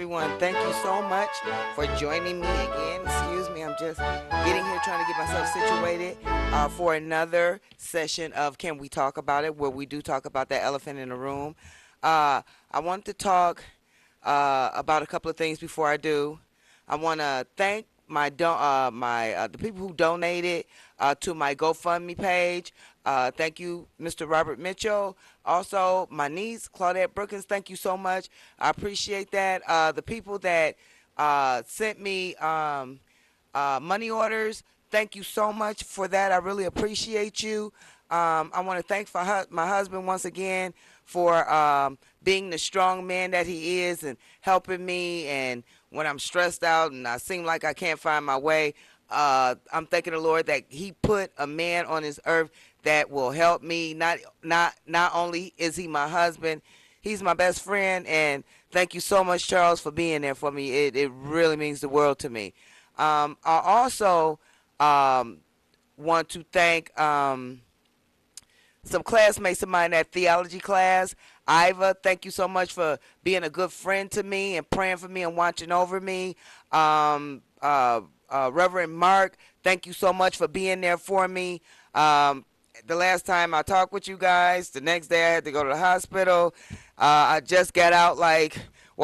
everyone. Thank you so much for joining me again. Excuse me, I'm just getting here trying to get myself situated for another session of Can We Talk About It, where we do talk about that elephant in the room. I want to talk about a couple of things before I do. I want to thank the people who donated to my GoFundMe page. Thank you, Mr. Robert Mitchell. Also, my niece, Claudette Brookins, thank you so much. I appreciate that. The people that sent me money orders, thank you so much for that. I really appreciate you. I want to thank my husband once again for being the strong man that he is and helping me. And when I'm stressed out and I seem like I can't find my way, I'm thanking the Lord that He put a man on this earth that will help me. Not only is he my husband, he's my best friend. And thank you so much, Charles, for being there for me. It really means the world to me. I also want to thank some classmates of mine at theology class. Iva, thank you so much for being a good friend to me and praying for me and watching over me. Reverend Mark, thank you so much for being there for me. The last time I talked with you guys, the next day I had to go to the hospital. I just got out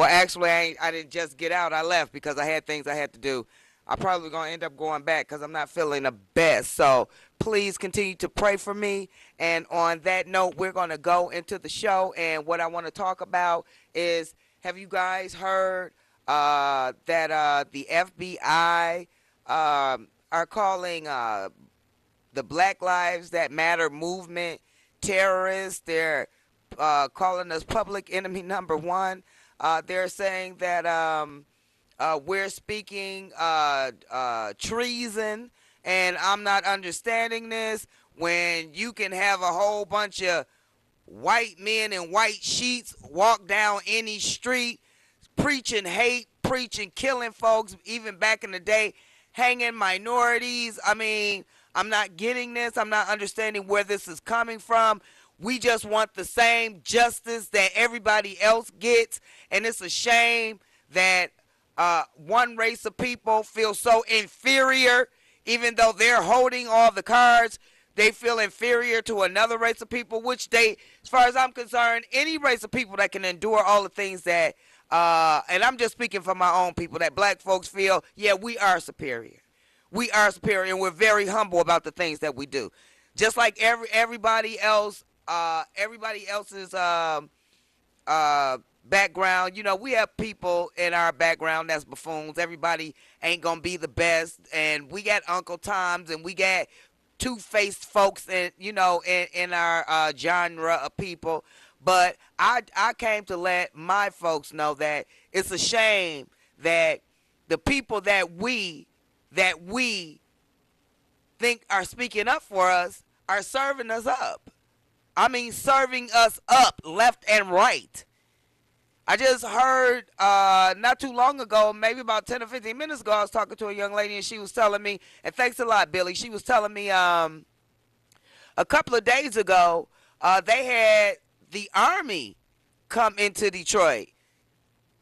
actually I didn't just get out. I left because I had things I had to do. I'm probably going to end up going back because I'm not feeling the best. So please continue to pray for me. And on that note, we're going to go into the show. And what I want to talk about is, have you guys heard that the FBI are calling the Black Lives That Matter movement terrorists? They're calling us public enemy number one. They're saying that we're speaking treason, and I'm not understanding this. When you can have a whole bunch of white men in white sheets walk down any street preaching hate, preaching killing folks, even back in the day, hanging minorities. I mean, I'm not getting this. I'm not understanding where this is coming from. We just want the same justice that everybody else gets, and it's a shame that one race of people feel so inferior, even though they're holding all the cards. They feel inferior to another race of people, which they, as far as I'm concerned, any race of people that can endure all the things that, and I'm just speaking for my own people, that black folks feel, yeah, we are superior. We are superior, and we're very humble about the things that we do. Just like everybody else's background. You know, we have people in our background that's buffoons. Everybody ain't gonna be the best, and we got Uncle Toms, and we got two-faced folks in our genre of people. But I came to let my folks know that it's a shame that the people that we think are speaking up for us are serving us up. I mean, serving us up left and right. I just heard not too long ago, maybe about 10 or 15 minutes ago, I was talking to a young lady, and she was telling me, and thanks a lot, Billy, she was telling me a couple of days ago, they had the Army come into Detroit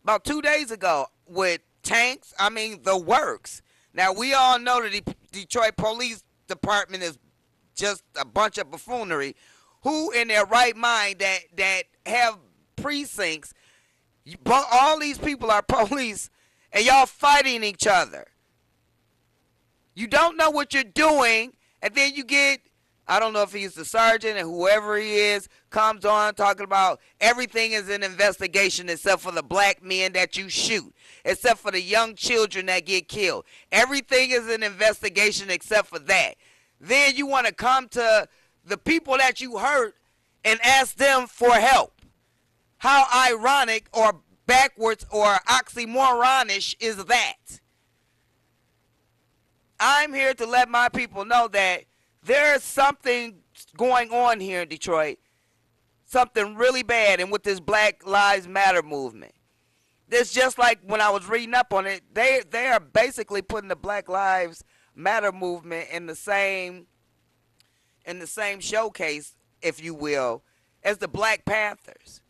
about 2 days ago with tanks. I mean, the works. Now, we all know that the Detroit Police Department is just a bunch of buffoonery. Who in their right mind that have precincts, all these people are police, and y'all fighting each other? You don't know what you're doing, and then you get, I don't know if he's the sergeant and whoever he is, comes on talking about everything is an investigation except for the black men that you shoot, except for the young children that get killed. Everything is an investigation except for that. Then you want to come to the people that you hurt and ask them for help. How ironic or backwards or oxymoronish is that? I'm here to let my people know that there's something going on here in Detroit, something really bad, and with this Black Lives Matter movement. It's just like when I was reading up on it, they are basically putting the Black Lives Matter movement in the same showcase, if you will, as the Black Panthers.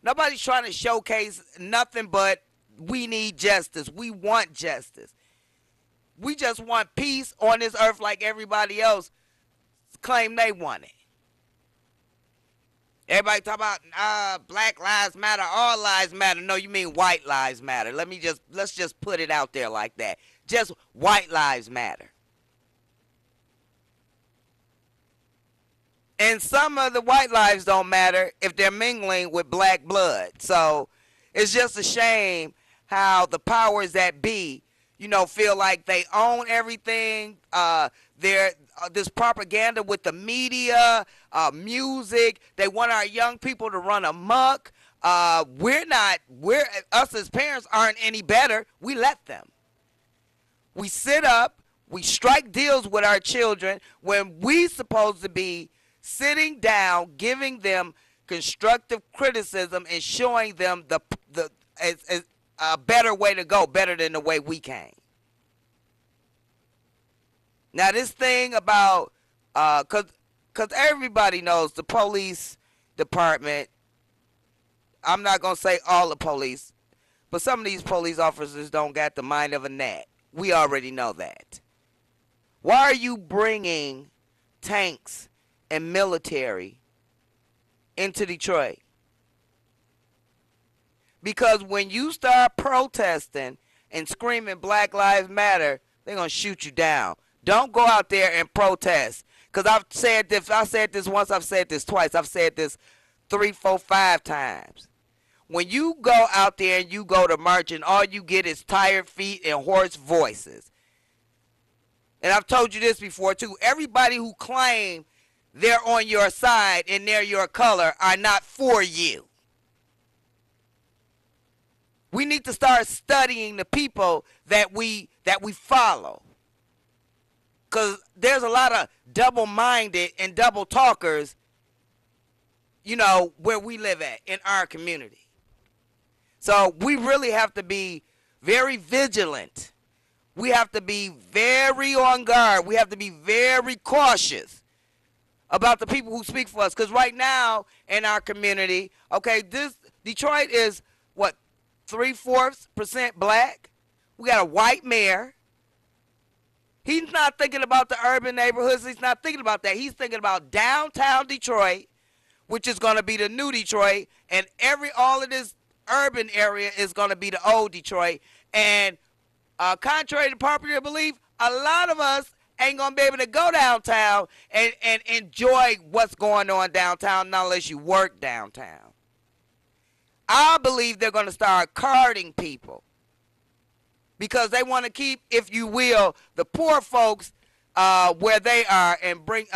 Nobody's trying to showcase nothing but we need justice. We want justice. We just want peace on this earth like everybody else claim they want it. Everybody talk about Black Lives Matter, all lives matter. No, you mean white lives matter. Let's just put it out there like that. Just white lives matter. And some of the white lives don't matter if they're mingling with black blood. So it's just a shame how the powers that be, feel like they own everything. This propaganda with the media, music. They want our young people to run amok. Us as parents aren't any better. We let them. We sit up. We strike deals with our children when we supposed to be sitting down, giving them constructive criticism and showing them a better way to go, better than the way we came. Now this thing about, cause everybody knows the police department, I'm not gonna say all the police, but some of these police officers don't got the mind of a gnat. We already know that. Why are you bringing tanks and military into Detroit? Because when you start protesting and screaming Black Lives Matter, they're going to shoot you down. Don't go out there and protest. Because I've said this. I said this once. I've said this twice. I've said this 3, 4, 5 times. When you go out there and you go to march and all you get is tired feet and hoarse voices. And I've told you this before too. Everybody who claim they're on your side and they're your color are not for you. We need to start studying the people that we follow. Because there's a lot of double-minded and double talkers, where we live at in our community. So we really have to be very vigilant. We have to be very on guard. We have to be very cautious about the people who speak for us. Because right now in our community, this Detroit is, 3/4% black. We got a white mayor. He's not thinking about the urban neighborhoods. He's not thinking about that. He's thinking about downtown Detroit, which is going to be the new Detroit, and all of this urban area is going to be the old Detroit. And contrary to popular belief, a lot of us ain't going to be able to go downtown and enjoy what's going on downtown unless you work downtown. I believe they're going to start carding people because they want to keep, if you will, the poor folks where they are and bring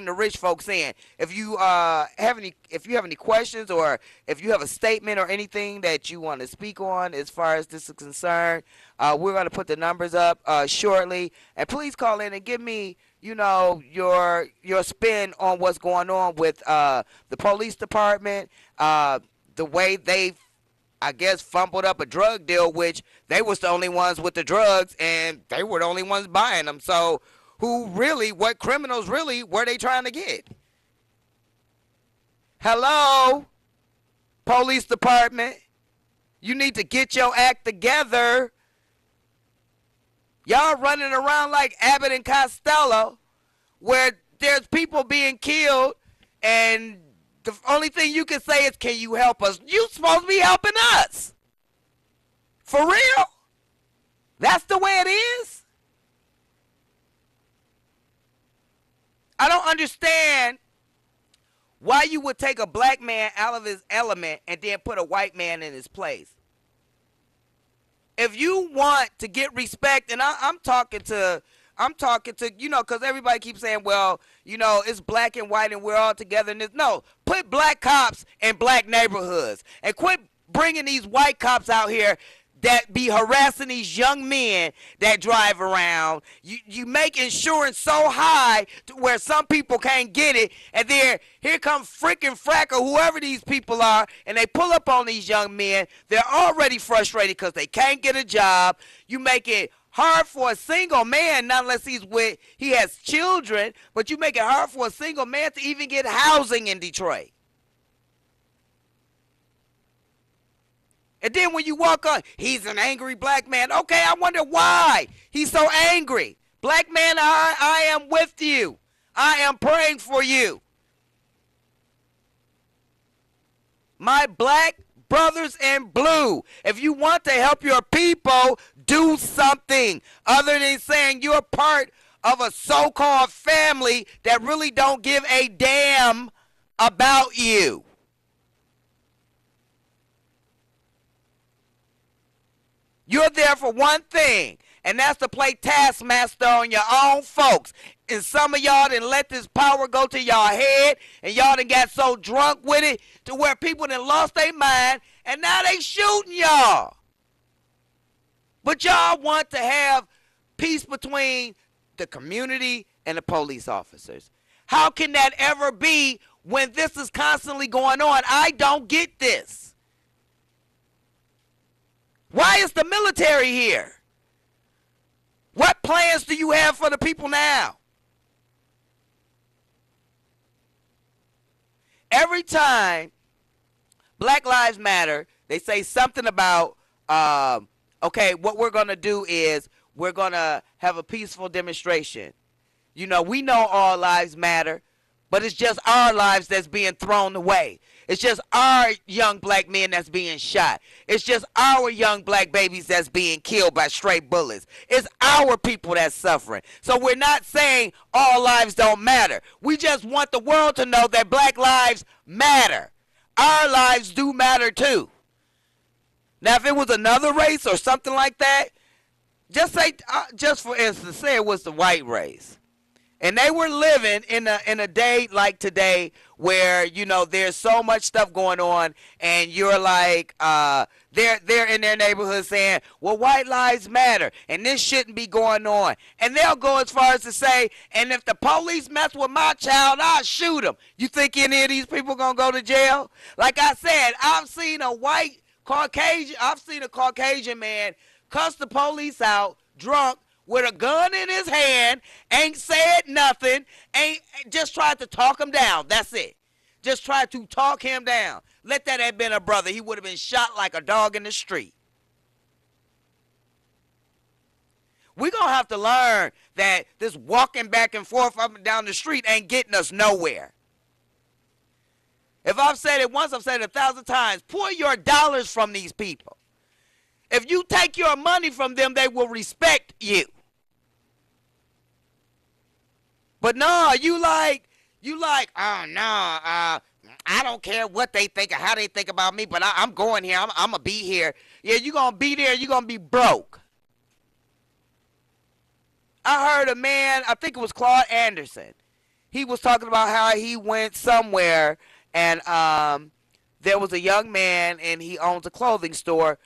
the rich folks in. If you have any questions or if you have a statement or anything that you want to speak on as far as this is concerned, we're going to put the numbers up shortly. And please call in and give me, your spin on what's going on with the police department. The way they, I guess, fumbled up a drug deal, which they was the only ones with the drugs, and they were the only ones buying them. So what criminals really were they trying to get? Hello, police department. You need to get your act together. Y'all running around like Abbott and Costello, where there's people being killed, and the only thing you can say is, can you help us? You supposed to be helping us. For real? That's the way it is? I don't understand why you would take a black man out of his element and then put a white man in his place. If you want to get respect, and I'm talking to, because everybody keeps saying, well, it's black and white and we're all together in this. No, put black cops in black neighborhoods and quit bringing these white cops out here that be harassing these young men that drive around. You make insurance so high to where some people can't get it, and then here come frickin' Fracker, whoever these people are, and they pull up on these young men. They're already frustrated because they can't get a job. You make it hard for a single man, not unless he has children, but you make it hard for a single man to even get housing in Detroit. And then when you walk on, he's an angry black man. Okay, I wonder why he's so angry. Black man, I am with you. I am praying for you. My black brothers in blue, if you want to help your people, do something other than saying you're part of a so-called family that really don't give a damn about you. You're there for one thing, and that's to play taskmaster on your own folks. And some of y'all done let this power go to y'all head, and y'all done got so drunk with it to where people done lost their mind, and now they shooting y'all. But y'all want to have peace between the community and the police officers. How can that ever be when this is constantly going on? I don't get this. Why is the military here? What plans do you have for the people now? Every time Black Lives Matter, they say something about, okay, what we're going to do is we're going to have a peaceful demonstration. You know, we know all lives matter, but it's just our lives that's being thrown away. It's just our young black men that's being shot. It's just our young black babies that's being killed by stray bullets. It's our people that's suffering. So we're not saying all lives don't matter. We just want the world to know that black lives matter. Our lives do matter too. Now, if it was another race or something like that, just say, just for instance, say it was the white race. And they were living in a day like today where, you know, there's so much stuff going on, and you're like, they're in their neighborhood saying, well, white lives matter, and this shouldn't be going on. And they'll go as far as to say, and if the police mess with my child, I'll shoot them. You think any of these people gonna go to jail? Like I said, I've seen a Caucasian man cuss the police out drunk, with a gun in his hand, ain't said nothing, ain't just tried to talk him down. That's it. Just tried to talk him down. Let that have been a brother. He would have been shot like a dog in the street. We're going to have to learn that this walking back and forth up and down the street ain't getting us nowhere. If I've said it once, I've said it 1,000 times. Pull your dollars from these people. If you take your money from them, they will respect you. But no, you like, oh no, I don't care what they think or how they think about me, but I'm going here. I'm going to be here. Yeah, you're going to be there. You're going to be broke. I heard a man, I think it was Claude Anderson. He was talking about how he went somewhere, and there was a young man, and he owns a clothing store.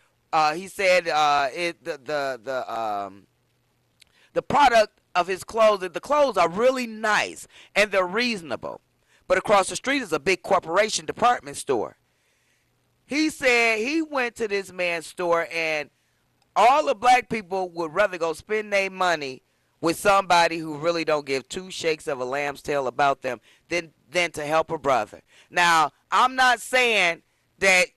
He said the product of his clothes, the clothes are really nice and they're reasonable. But across the street is a big corporation department store. He said he went to this man's store, and all the black people would rather go spend their money with somebody who really don't give two shakes of a lamb's tail about them than to help a brother. Now, I'm not saying that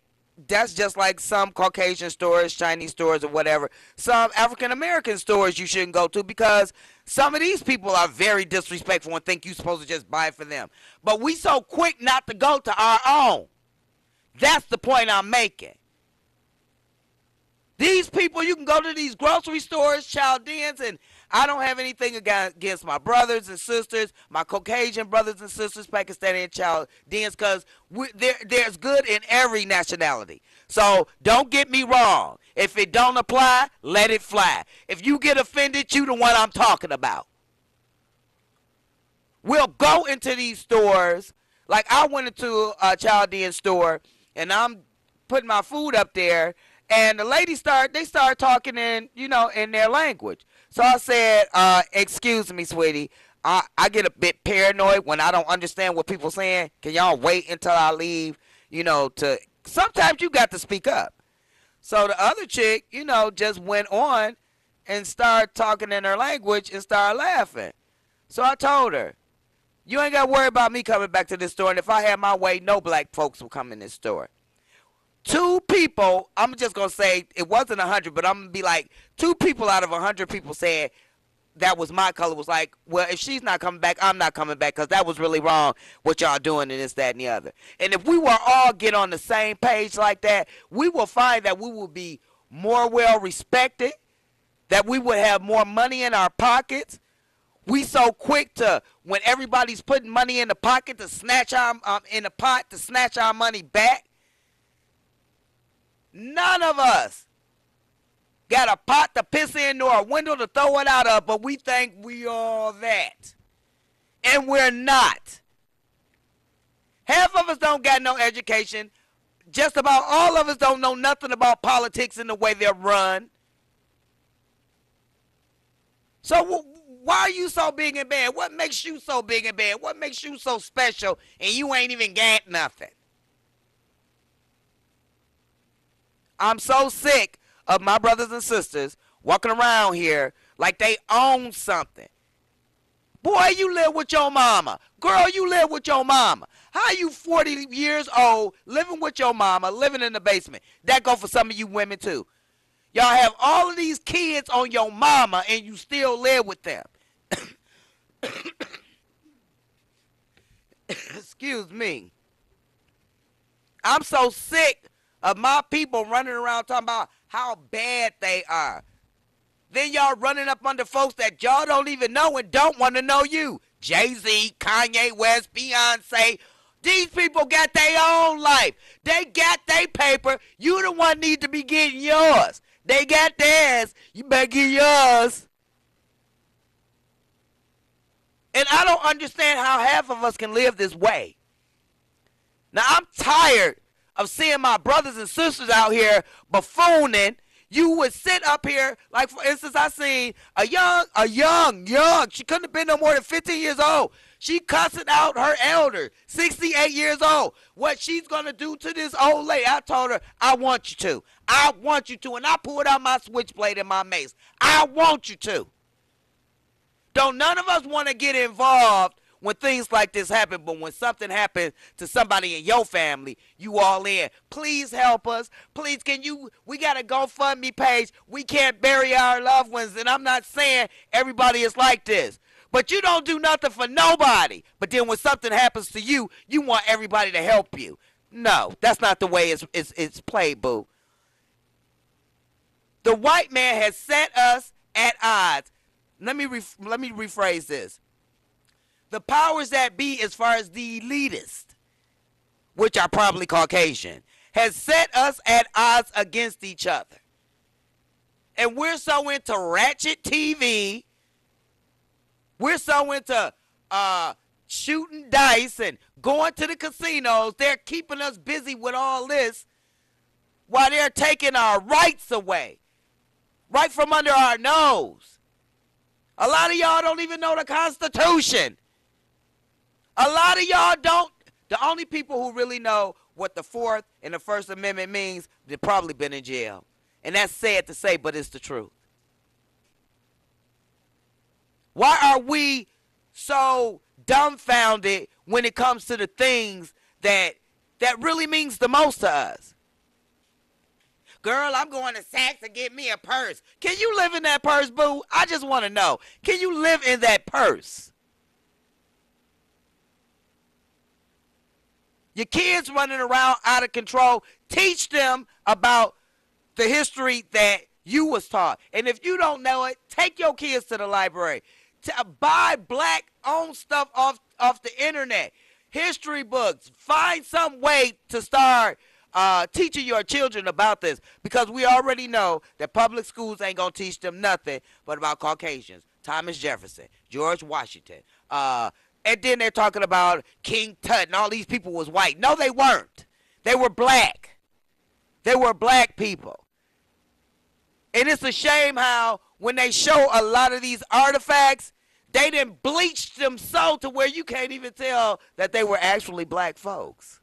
that's just like some Caucasian stores, Chinese stores, or whatever. Some African-American stores you shouldn't go to, because some of these people are very disrespectful and think you're supposed to just buy for them. But we so quick not to go to our own. That's the point I'm making. These people, you can go to these grocery stores, Chaldeans, and I don't have anything against my brothers and sisters, my Caucasian brothers and sisters, Pakistani and Chaldeans, because there's good in every nationality. So don't get me wrong. If it don't apply, let it fly. If you get offended, you the one I'm talking about. We'll go into these stores. Like I went into a Chaldean store, and I'm putting my food up there, and the lady started talking in their language. So I said, excuse me, sweetie. I get a bit paranoid when I don't understand what people saying. Can y'all wait until I leave? Sometimes you got to speak up. So the other chick, just went on and started talking in her language and started laughing. So I told her, you ain't got to worry about me coming back to this store. And if I had my way, no black folks will come in this store. Two people, I'm just going to say it wasn't 100, but I'm going to be like, two people out of 100 people said that was my color was like, well, if she's not coming back, I'm not coming back because that was really wrong what y'all doing and this, that, and the other. And if we were all get on the same page like that, we will find that we will be more well respected, that we would have more money in our pockets. We so quick to, when everybody's putting money in the pocket to snatch our in the pot to snatch our money back. None of us got a pot to piss in nor a window to throw it out of, but we think we are that. And we're not. Half of us don't got no education. Just about all of us don't know nothing about politics and the way they're run. So why are you so big and bad? What makes you so big and bad? What makes you so special and you ain't even got nothing? I'm so sick of my brothers and sisters walking around here like they own something. Boy, you live with your mama. Girl, you live with your mama. How you 40 years old living with your mama, living in the basement? That go for some of you women too. Y'all have all of these kids on your mama and you still live with them. Excuse me. I'm so sick of my people running around talking about how bad they are. Then y'all running up under folks that y'all don't even know and don't want to know you. Jay-Z, Kanye West, Beyonce. These people got their own life. They got their paper. You the one need to be getting yours. They got theirs. You better get yours. And I don't understand how half of us can live this way. Now, I'm tired of seeing my brothers and sisters out here buffooning. You would sit up here, like for instance, I seen a young, she couldn't have been no more than 15 years old. She cussing out her elder, 68 years old. What she's going to do to this old lady, I told her, I want you to. I want you to. And I pulled out my switchblade and my mace. I want you to. Don't none of us want to get involved when things like this happen, but when something happens to somebody in your family, you all in. Please help us. Please, we got a GoFundMe page. We can't bury our loved ones, and I'm not saying everybody is like this. But you don't do nothing for nobody. But then when something happens to you, you want everybody to help you. No, that's not the way it's played, boo. The white man has set us at odds. Let me rephrase this. The powers that be, as far as the elitist, which are probably Caucasian, has set us at odds against each other. And we're so into ratchet TV. We're so into shooting dice and going to the casinos. They're keeping us busy with all this while they're taking our rights away, right from under our nose. A lot of y'all don't even know the Constitution. A lot of y'all don't. The only people who really know what the Fourth and the First Amendment means, they've probably been in jail. And that's sad to say, but it's the truth. Why are we so dumbfounded when it comes to the things that really means the most to us? Girl, I'm going to Saks to get me a purse. Can you live in that purse, boo? I just want to know. Can you live in that purse? Your kids running around out of control, teach them about the history that you was taught. And if you don't know it, take your kids to the library. To buy black-owned stuff off the internet. History books. Find some way to start teaching your children about this, because we already know that public schools ain't going to teach them nothing but about Caucasians. Thomas Jefferson, George Washington, and then they're talking about King Tut and all these people was white. No, they weren't. They were black. They were black people. And it's a shame how when they show a lot of these artifacts, they didn't bleach them so to where you can't even tell that they were actually black folks.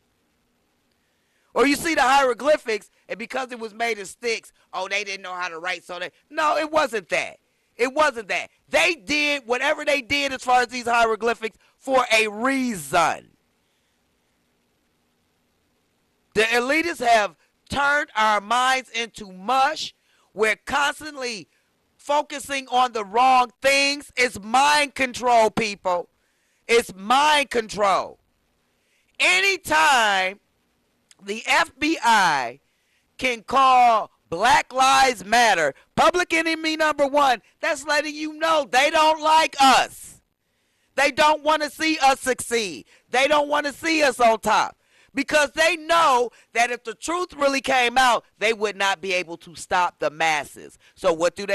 Or you see the hieroglyphics, and because it was made of sticks, oh, they didn't know how to write, so they... No, it wasn't that. It wasn't that. They did whatever they did as far as these hieroglyphics for a reason. The elitists have turned our minds into mush. We're constantly focusing on the wrong things. It's mind control, people. It's mind control. Anytime the FBI can call Black Lives Matter public enemy number one, that's letting you know they don't like us. They don't want to see us succeed. They don't want to see us on top. Because they know that if the truth really came out, they would not be able to stop the masses. So what do?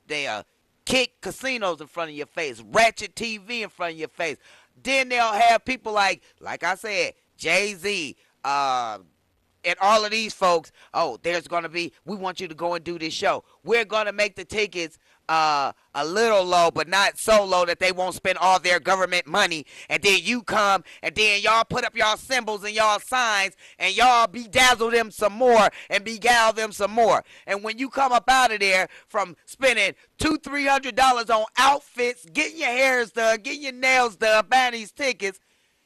They kick casinos in front of your face, ratchet TV in front of your face. Then they'll have people like I said, Jay-Z, and all of these folks. Oh, we want you to go and do this show. We're going to make the tickets a little low, but not so low that they won't spend all their government money. And then you come, and then y'all put up y'all symbols and y'all signs, and y'all bedazzle them some more and beguile them some more. And when you come up out of there from spending $200-$300 on outfits, getting your hairs done, getting your nails done, buying these tickets,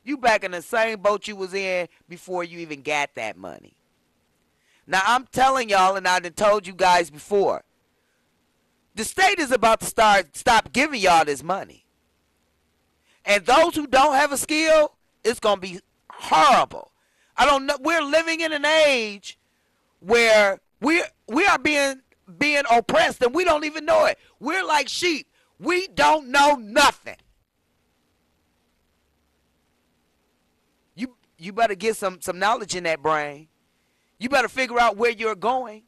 you back in the same boat you was in before you even got that money. Now, I'm telling y'all, and I done told you guys before, the state is about to stop giving y'all this money. And those who don't have a skill, it's going to be horrible. I don't know. We're living in an age where we are being oppressed, and we don't even know it. We're like sheep. We don't know nothing. You better get some knowledge in that brain. You better figure out where you're going.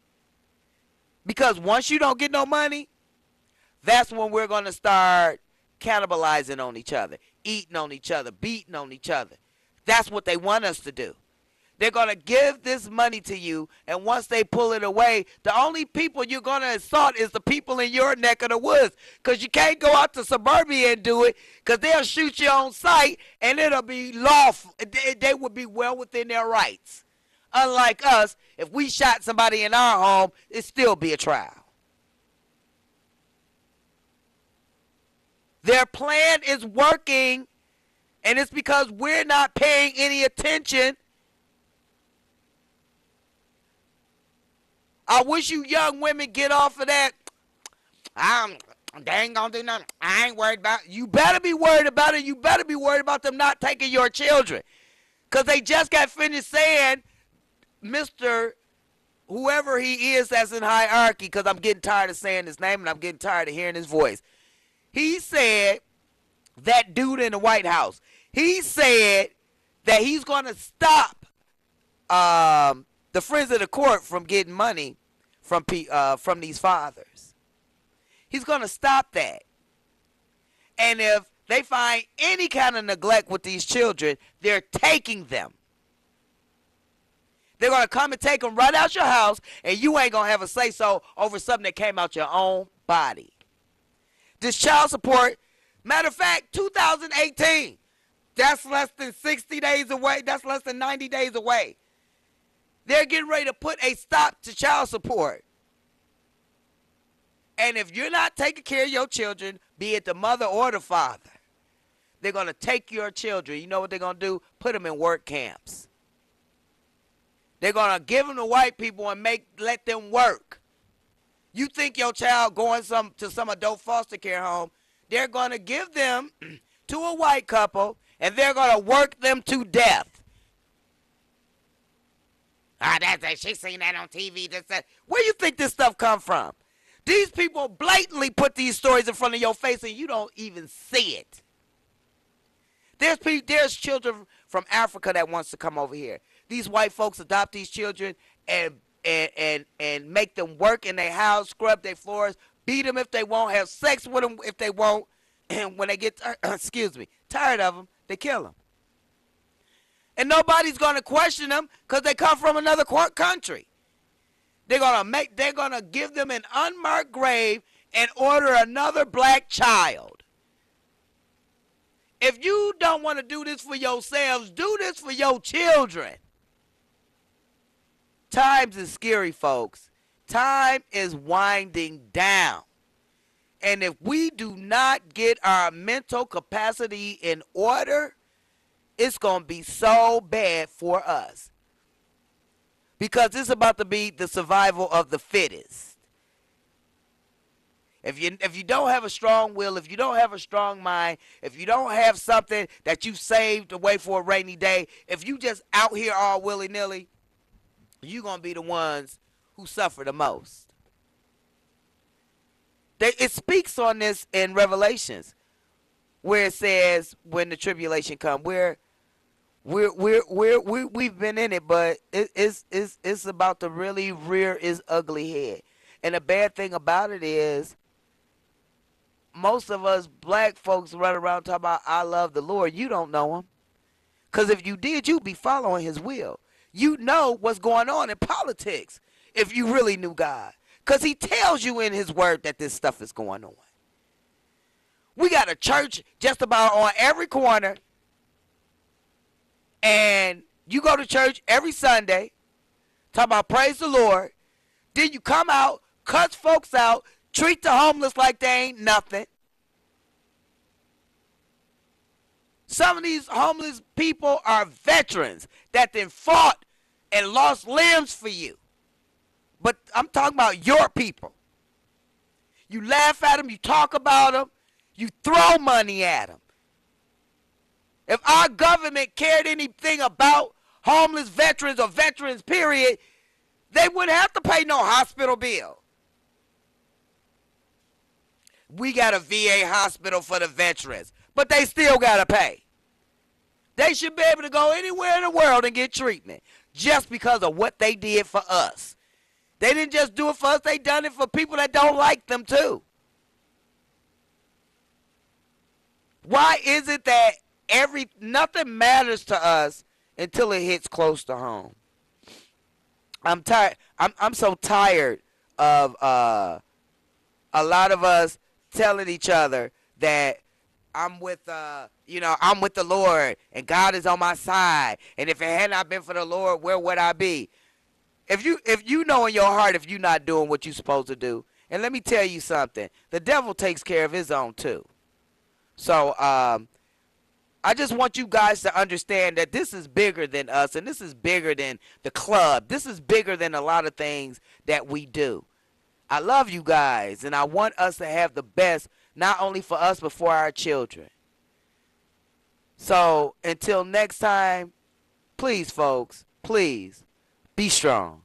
Because once you don't get no money, that's when we're going to start cannibalizing on each other, eating on each other, beating on each other. That's what they want us to do. They're going to give this money to you, and once they pull it away, the only people you're going to assault is the people in your neck of the woods, because you can't go out to suburbia and do it, because they'll shoot you on sight, and it'll be lawful. They will be well within their rights. Unlike us, if we shot somebody in our home, it'd still be a trial. Their plan is working, and it's because we're not paying any attention. I wish you young women get off of that. They ain't gonna do nothing. I ain't worried about it. You better be worried about it. You better be worried about them not taking your children. Because they just got finished saying, Mr. whoever he is that's in hierarchy, because I'm getting tired of saying his name and I'm getting tired of hearing his voice. He said, that dude in the White House, he said that he's going to stop the Friends of the Court from getting money from these fathers. He's going to stop that. And if they find any kind of neglect with these children, they're taking them. They're going to come and take them right out your house, and you ain't going to have a say-so over something that came out your own body. This child support, matter of fact, 2018, that's less than 60 days away. That's less than 90 days away. They're getting ready to put a stop to child support. And if you're not taking care of your children, be it the mother or the father, they're going to take your children. You know what they're going to do? Put them in work camps. They're going to give them to white people and let them work. You think your child going to some adult foster care home, they're going to give them to a white couple, and they're going to work them to death. She seen that on TV. Where you think this stuff come from? These people blatantly put these stories in front of your face, and you don't even see it. There's children from Africa that wants to come over here. These white folks adopt these children and make them work in their house, scrub their floors, beat them if they won't, have sex with them if they won't, and when they get tired of them, they kill them. And nobody's going to question them because they come from another country. They're going to give them an unmarked grave and order another black child. If you don't want to do this for yourselves, do this for your children. Times is scary, folks. Time is winding down. And if we do not get our mental capacity in order, it's going to be so bad for us. because it's about to be the survival of the fittest. If you don't have a strong will, if you don't have a strong mind, if you don't have something that you saved away for a rainy day, if you just out here all willy-nilly, you're going to be the ones who suffer the most. It speaks on this in Revelations, where it says when the tribulation comes, we've been in it, but it's about to really rear its ugly head. And the bad thing about it is, most of us black folks run around talking about, I love the Lord. You don't know him. Because if you did, you'd be following his will. You know what's going on in politics if you really knew God. Because he tells you in his word that this stuff is going on. We got a church just about on every corner. And you go to church every Sunday, talk about praise the Lord. Then you come out, cuss folks out, treat the homeless like they ain't nothing. Some of these homeless people are veterans that then fought and lost limbs for you. But I'm talking about your people. You laugh at them, you talk about them, you throw money at them. If our government cared anything about homeless veterans or veterans, period, they wouldn't have to pay no hospital bill. We got a VA hospital for the veterans, but they still got to pay. They should be able to go anywhere in the world and get treatment just because of what they did for us. They didn't just do it for us, they done it for people that don't like them too. Why is it that nothing matters to us until it hits close to home? I'm tired. I'm so tired of a lot of us telling each other that I'm with the Lord and God is on my side, and if it had not been for the Lord, where would I be? If you know in your heart if you're not doing what you're supposed to do, and let me tell you something, the devil takes care of his own too. So I just want you guys to understand that this is bigger than us, and this is bigger than the club. This is bigger than a lot of things that we do. I love you guys, and I want us to have the best, not only for us, but for our children. So until next time, please, folks, please be strong.